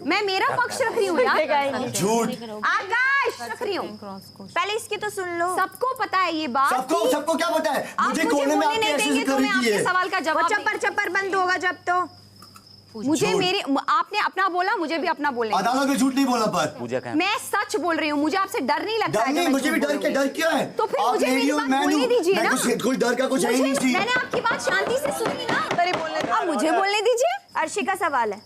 मैं मेरा पक्ष रख रही हूँ यार। झूठ आकाश रख रही हूँ। पहले इसकी तो सुन लो। सबको पता है ये बात। सबको क्या पता है? मुझे कोने में आपने ऐसे देंगे तो मैं आपके सवाल का जवाब चप्पर बंद होगा जब तो। मुझे मेरे आपने अपना बोला, मुझे भी अपना बोलने। अदालत में झूठ नहीं बोला पर पूजा का मैं सच बोल रही हूँ। मुझे आपसे डर नहीं लगता है। नहीं, मुझे भी डर क्या है? तो फिर मुझे मेरी बात बोलने दीजिए ना। कोई डर का कुछ है ही नहीं। मैंने आपकी बात शांति से सुनी ना। अब मुझे बोलने दीजिए। अर्शी का सवाल है।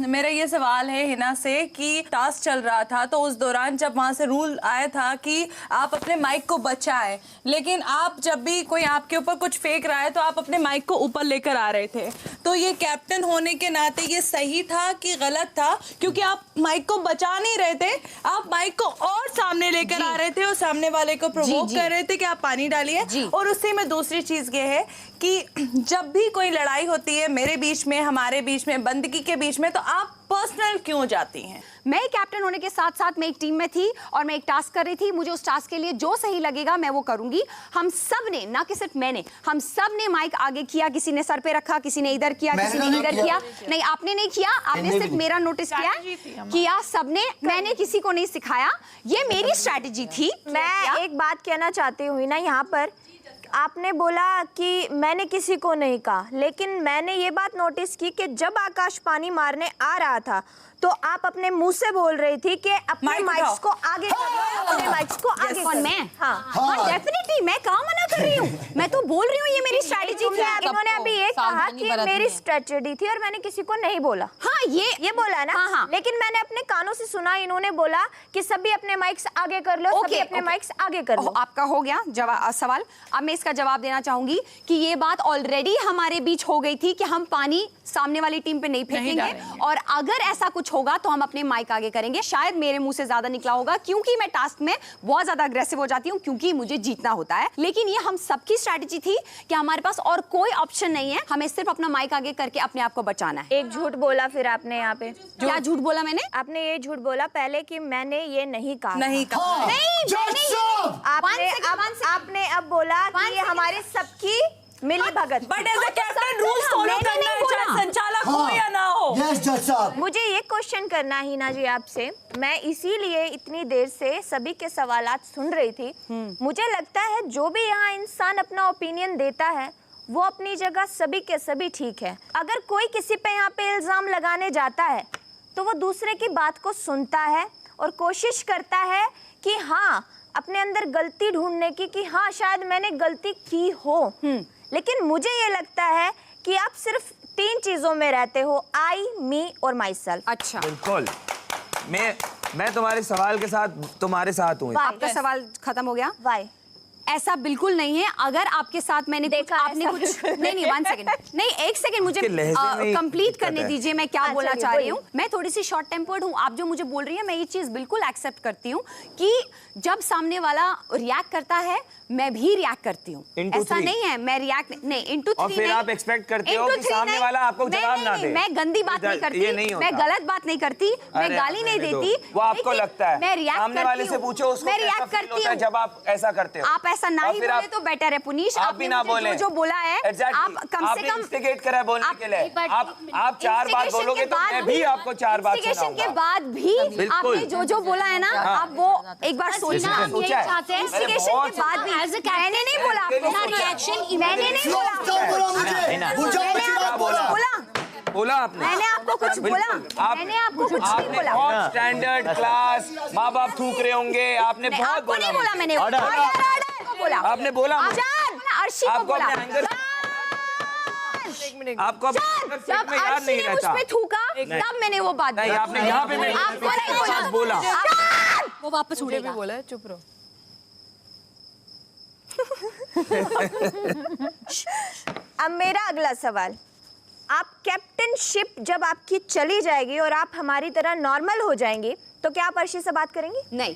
मेरा ये सवाल है हिना से कि टास्क चल रहा था तो उस दौरान जब वहाँ से रूल आया था कि आप अपने माइक को बचाएं, लेकिन आप जब भी कोई आपके ऊपर कुछ फेंक रहा है तो आप अपने माइक को ऊपर लेकर आ रहे थे, तो ये कैप्टन होने के नाते ये सही था कि गलत था? क्योंकि आप माइक को बचा नहीं रहे थे, आप माइक को और सामने लेकर आ रहे थे और सामने वाले को प्रोवोक कर रहे थे कि आप पानी डालिए। और उससे में दूसरी चीज़ ये है कि जब भी कोई लड़ाई होती है मेरे बीच में, हमारे बीच में, बंदगी के बीच में, तो आप पर्सनल क्यों जाती हैं? मैं कैप्टन होने के साथ साथ मैं एक टीम में थी और मैं एक टास्क कर रही थी। मुझे उस टास्क के लिए जो सही लगेगा मैं वो करूंगी। हम सब ने, ना कि सिर्फ मैंने, हम सब ने माइक आगे किया। किसी ने सर पे रखा, किसी ने इधर किया, किसी ने इधर किया। नहीं, आपने नहीं किया, आपने सिर्फ मेरा नोटिस किया सबने। मैंने किसी को नहीं सिखाया, ये मेरी स्ट्रैटेजी थी। मैं एक बात कहना चाहती हूँ ना यहाँ पर। आपने बोला कि मैंने किसी को नहीं कहा, लेकिन मैंने ये बात नोटिस की कि जब आकाश पानी मारने आ रहा था तो आप अपने मुंह से बोल रही थी कि अपने माइक्स को आगे करो, अपने माइक्स को आगे करो। मैं हाँ डेफिनेटली मैं कहाँ मना कर रही हूँ, मैं तो बोल रही हूँ ये मेरी स्ट्रैटेजी थी। इन्होंने अभी ये कहा कि मेरी स्ट्रैटेजी थी और मैंने किसी को नहीं बोला। हाँ ये बोला ना। हाँ। लेकिन मैंने अपने कानों से सुना, इन्होंने बोला कि सभी अपने माइक्स आगे कर लो, सभी अपने माइक्स आगे कर लो। आपका हो गया सवाल। अब मैं इसका जवाब देना चाहूंगी कि ये बात ऑलरेडी हमारे बीच हो गई थी कि हम पानी सामने वाली टीम पे नहीं फेंकेंगे, और अगर ऐसा कुछ होगा तो हम अपने माइक आगे करेंगे। शायद मेरे मुंह से ज्यादा निकला होगा क्योंकि मैं टास्क में बहुत ज्यादा अग्रेसिव हो जाती हूँ, क्योंकि मुझे जीतना होता है। लेकिन ये हम सबकी स्ट्रैटेजी थी कि हमारे पास और कोई ऑप्शन नहीं है, हमें सिर्फ अपना माइक आगे करके अपने आप को बचाना है। एक झूठ बोला फिर आपने यहाँ पे। क्या झूठ बोला मैंने? आपने ये झूठ बोला पहले कि मैंने ये नहीं कहा। नहीं कहा। आपने अब बोला कि ये हमारे सबकी मिली भगत। But as a captain rules follow करना है, चाहे संचालक हो या ना हो। यस जज साहब। मुझे ये क्वेश्चन करना है हिना जी आपसे। मैं इसीलिए इतनी देर से सभी के सवालात सुन रही थी। मुझे लगता है जो भी यहाँ इंसान अपना ओपिनियन देता है वो अपनी जगह सभी के सभी ठीक है। अगर कोई किसी पे यहाँ पे इल्जाम लगाने जाता है तो वो दूसरे की बात को सुनता है और कोशिश करता है कि हाँ अपने अंदर गलती ढूंढने की, कि हाँ शायद मैंने गलती की हो। लेकिन मुझे ये लगता है कि आप सिर्फ 3 चीजों में रहते हो, आई, मी और माई सेल्फ। अच्छा, बिल्कुल। मैं तुम्हारे सवाल के साथ तुम्हारे साथ हूँ। आपका सवाल खत्म हो गया? वाई? ऐसा बिल्कुल नहीं है। अगर आपके साथ मैंने देखा, आपने कुछ नहीं 1 सेकंड, नहीं 1 सेकंड, मुझे कंप्लीट करने दीजिए। मैं क्या बोलना चाह रही हूँ, मैं थोड़ी सी शॉर्ट टेम्पर्ड हूँ। आप जो मुझे बोल रही है, मैं ये चीज बिल्कुल एक्सेप्ट करती हूँ कि जब सामने वाला रिएक्ट करता है मैं भी रिएक्ट करती हूँ। ऐसा नहीं है मैं रिएक्ट नहीं into 3 और फिर आप एक्सपेक्ट करते हो कि सामने वाला आपको जवाब ना दे। मैं गंदी बात नहीं करती, मैं गलत बात नहीं करती, मैं गाली नहीं देती। वो आपको लगता है, मैं रिएक्ट सामने वाले से पूछो उसको मैं कैसा रिएक्ट फील होता है करती जब आप ऐसा करते हो। आप ऐसा ना ही बोले तो बेटर है पुनीश। आप भी ना बोले जो बोला है आप कम से कम इंस्टिगेट करा बोलने के लिए। आप 4 बार बोलोगे तो मैं भी आपको 4 बार सुनाऊंगा। के बाद भी आपने जो बोला है ना, आप वो एक बार सोचना। चाहते हैं इंस्टिगेशन के बाद भी मैंने नहीं बोला आपको रिएक्शन, मैंने नहीं बोला आपने, मैंने आपको कुछ बोला, मैंने आपको कुछ नहीं बोला। बहुत स्टैंडर्ड क्लास, माँ बाप थूक रहे होंगे, आपने बहुत बोला। नहीं बोला मैंने, बोला आपने बोला अर्शी को बोला। आपको जब अर्शी ने मुझ पे थूका तब मैंने वो बात नहीं, आपने यहाँ पे आपको बोला। वो वापस उड़ेगा। बोला है, चुप रहो। अब मेरा अगला सवाल, आप कैप्टनशिप जब आपकी चली जाएगी और आप हमारी तरह नॉर्मल हो जाएंगी तो क्या आप अर्शी से बात करेंगी? नहीं,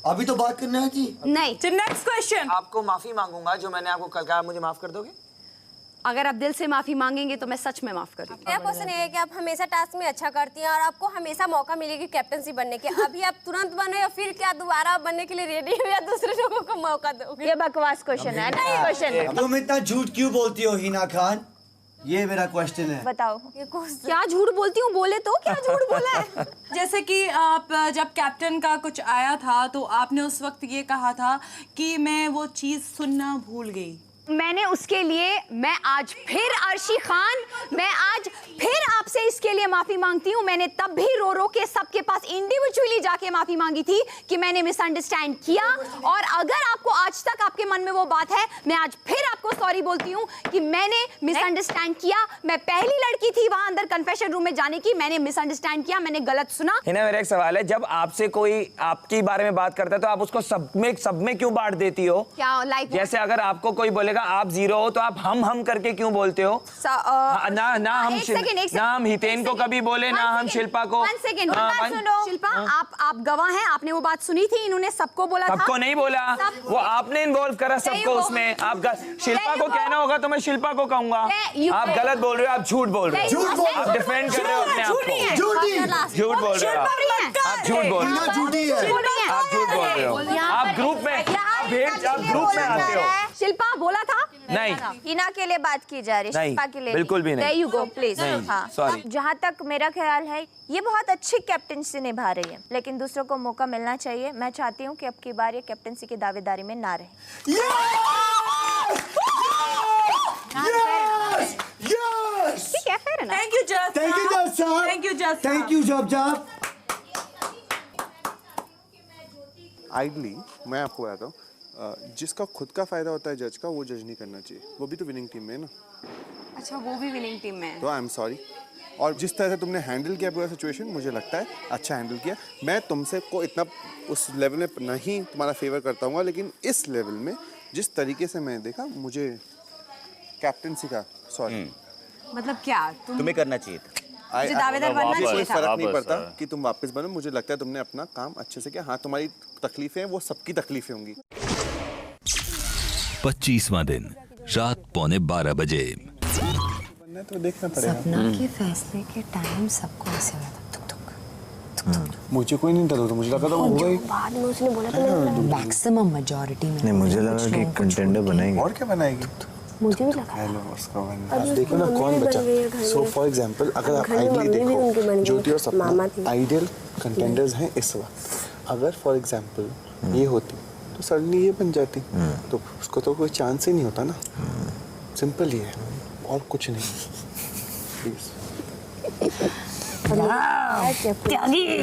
अभी तो बात करना है जी। नहीं। Next question. आपको माफी मांगूंगा जो मैंने आपको कल कहा, मुझे माफ कर दोगे? अगर आप दिल से माफी मांगेंगे तो मैं सच में माफ कर दूंगी। मेरा क्वेश्चन ये है कि आप हमेशा टास्क में अच्छा करती हैं और आपको हमेशा मौका मिलेगी कैप्टनसी बनने के। अभी आप तुरंत बने या फिर क्या दोबारा बनने के लिए रेडी हो या दूसरे लोगों को मौका दोगे? ये बकवास क्वेश्चन है, नहीं क्वेश्चन। तुम इतना झूठ क्यों बोलती हो हिना खान? ये मेरा क्वेश्चन है। बताओ क्या झूठ बोलती हूँ? बोले तो क्या झूठ बोला है? जैसे कि आप जब कैप्टन का कुछ आया था तो आपने उस वक्त ये कहा था कि मैं वो चीज सुनना भूल गई। मैंने उसके लिए, मैं आज फिर अर्शी खान, मैं आज फिर आपसे इसके लिए माफी मांगती हूँ। मैंने तब भी रो रो के सबके पास इंडिविजुअली जाके माफी मांगी थी कि मैंने मिसअंडरस्टैंड किया। और अगर आपको आज तक आपके मन में वो बात है, मैं आज फिर आपको सॉरी बोलती हूँ कि मैंने मिसअंडरस्टैंड किया। मैं पहली लड़की थी वहां अंदर कन्फेशन रूम में जाने की, मैंने मिसअंडरस्टैंड किया, मैंने गलत सुना। हिना, मेरा एक सवाल है, जब आपसे कोई आपके बारे में बात करता है तो आप उसको सब में क्यों बांट देती हो? क्या लाइक जैसे अगर आपको कोई बोलेगा आप 0 हो तो आप हम करके क्यों बोलते हो? ना हम हितेन को कभी बोले, ना हम शिल्पा को। शिल्पा, आप गवाह हैं, आपने वो बात सुनी थी, इन्होंने सबको बोला था। सबको नहीं बोला, वो आपने इन्वॉल्व करा सबको उसमें। आप शिल्पा को कहना होगा तो मैं शिल्पा को कहूंगा। आप गलत बोल रहे हो, आप झूठ बोल रहे हो, आप डिफेंड कर रहे हो अपने आप को। झूठ बोल रहे हो, आप झूठ बोल रहे हो, आप झूठ बोल रहे हो। आप ग्रुप में आते हो। शिल्पा बोला था नहीं, हिना के लिए बात की जा रही है, शिल्पा के लिए बिल्कुल भी नहीं। There you go, please। हाँ, सॉरी। जहाँ तक मेरा ख्याल है ये बहुत अच्छी कैप्टनसी निभा रही है, लेकिन दूसरों को मौका मिलना चाहिए। मैं चाहती हूँ कि अब की बार ये कैप्टनसी की दावेदारी में ना रहे। ठीक है, fair enough। थैंक यू जज, थैंक यू जज साहब, थैंक यू जज, थैंक यू जज साहब। आइडली मैं आपको बताता हूँ, जिसका खुद का फायदा होता है जज का, वो जज नहीं करना चाहिए। वो भी तो विनिंग टीम में है ना। अच्छा, वो भी विनिंग टीम में है। तो आई एम सॉरी। और जिस तरह से तुमने हैंडल किया पूरा सिचुएशन, मुझे लगता है अच्छा हैंडल किया। मैं तुमसे को इतना उस लेवल में नहीं तुम्हारा फेवर करता हूँ, लेकिन इस लेवल में जिस तरीके से मैंने देखा, मुझे कैप्टनसी का सॉरी। मतलब क्या तुम्हें करना चाहिए था। मुझे दावेदार बनना चाहिए कोई था। फर्क नहीं पड़ता कि तुम वापस बनो। मुझे लगता है तुमने अपना काम अच्छे से किया। हाँ, तुम्हारी तकलीफें हैं, वो सबकी तकलीफें होंगी। 25वां दिन, रात 11:45 बजे। तो देखना पड़ेगा। सपना के फैसले के टाइम सबको ऐसे लगा थुक। मुझे कोई नहीं डरा था, मुझे लगा था वो होगा ही। बाद में उसने बोला था मैक्सिमम मेजॉरिटी में। नहीं, मुझे लगा कि कंटेंडर बनाएंगे। और क्या बनाएगी? मुझे भी लगा। हेलो, उसका बनना। देखो ना कौन बचा। सो फॉर एग्जांपल, अगर आप आइडियली देखो, ज्योति और सपना आइडियल कंटेंडर्स हैं इस वक्त। अगर फॉर एग्जांपल ये होती तो सडनली ये बन जाती, तो उसको तो कोई चांस ही नहीं होता ना। सिंपल ही है, और कुछ नहीं। प्लीज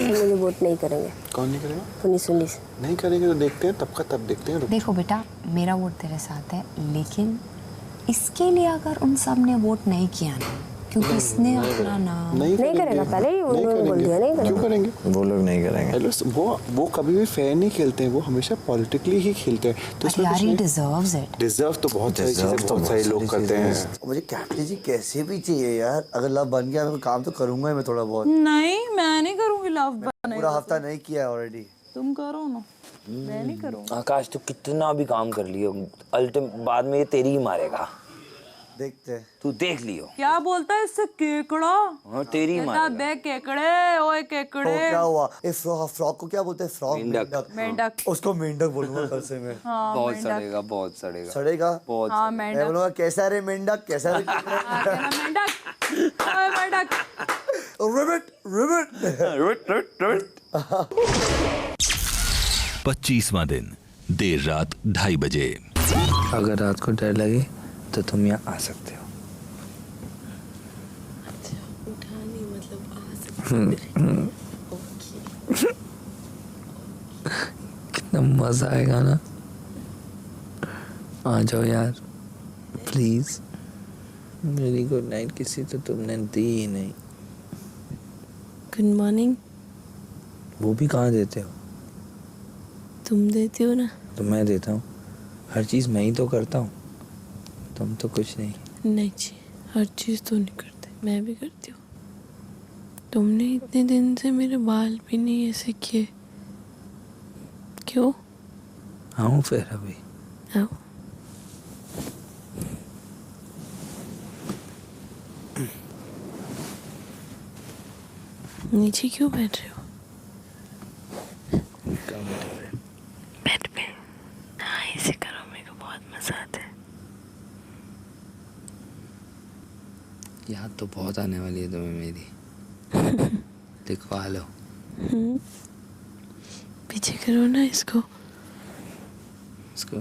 मुझे वोट नहीं करेंगे। कौन नहीं करेगा? पुलिस नहीं करेंगे तो देखते हैं, तब का तब देखते हैं। देखो बेटा, मेरा वोट तेरे साथ है, लेकिन इसके लिए अगर उन सब ने वोट नहीं किया ना, क्योंकि इसने अपना नाम नहीं करेगा, पहले ही उन्होंने बोल दिया नहीं करेगा। क्यों करेंगे? वो लोग नहीं करेंगे। हेलो, वो कभी भी फेयर नहीं खेलते हैं, वो हमेशा पॉलिटिकली ही खेलते हैं। तो इसमें यार कुछ ही नहीं। Deserves it. डिजर्व तो बहुत सारी चीजें बहुत सारे लोग करते हैं। मुझे कैप्टन जी कैसे भी चाहिए यार, अगर लव बन गया मैं काम तो करूंगा ही मैं थोड़ा बहुत। नहीं मैं नहीं करूंगी लव। पूरा हफ्ता नहीं किया है ऑलरेडी। तुम करो ना, मैं नहीं करूंगी। आकाश तू कितना भी काम कर लियो, बाद में ये तेरी ही मारेगा। देखते हैं, तू देख लियो। क्या बोलता है इससे केकड़ा? हाँ तेरी ही मारेगा। देख केकड़े, ओए केकड़े। तो क्या हुआ? इस फ्रॉक को क्या बोलते हैं? फ्रॉक? मेंढक। उसको मेंढक बोलूंगा कल से मैं। हाँ, बहुत मेंढक। सड़ेगा, बहुत सड़ेगा। सड़ेगा? बहुत हाँ, सड़ेगा। मेंढक। मैं बोलूंगा कैसा रे मेंढक, कैसा रे मेंढक, ओए मेंढक। रिबट। 25वां दिन, देर रात 2:30 बजे। अगर रात को डर लगे तो तुम यहाँ आ सकते हो। कितना मजा आएगा ना। आ जाओ यार प्लीज। मेरी गुड नाइट किसी तो तुमने दी ही नहीं। गुड मॉर्निंग वो भी कहाँ देते हो? तुम देती हो ना। तो मैं देता हूँ, हर चीज़ मैं ही तो करता हूँ, तुम तो कुछ नहीं। नहीं जी, हर चीज़ तो नहीं करते, मैं भी करती हूँ। तुमने इतने दिन से मेरे बाल भी नहीं ऐसे किए, क्यों? आऊँ फिर अभी? आओ। नीचे क्यों बैठ रहे हो? बेड पे। हाँ ऐसे करो, मेरे को बहुत मजा आता है। याद तो बहुत आने वाली है तुम्हें मेरी। लिखवा लो। पीछे करो ना इसको। इसको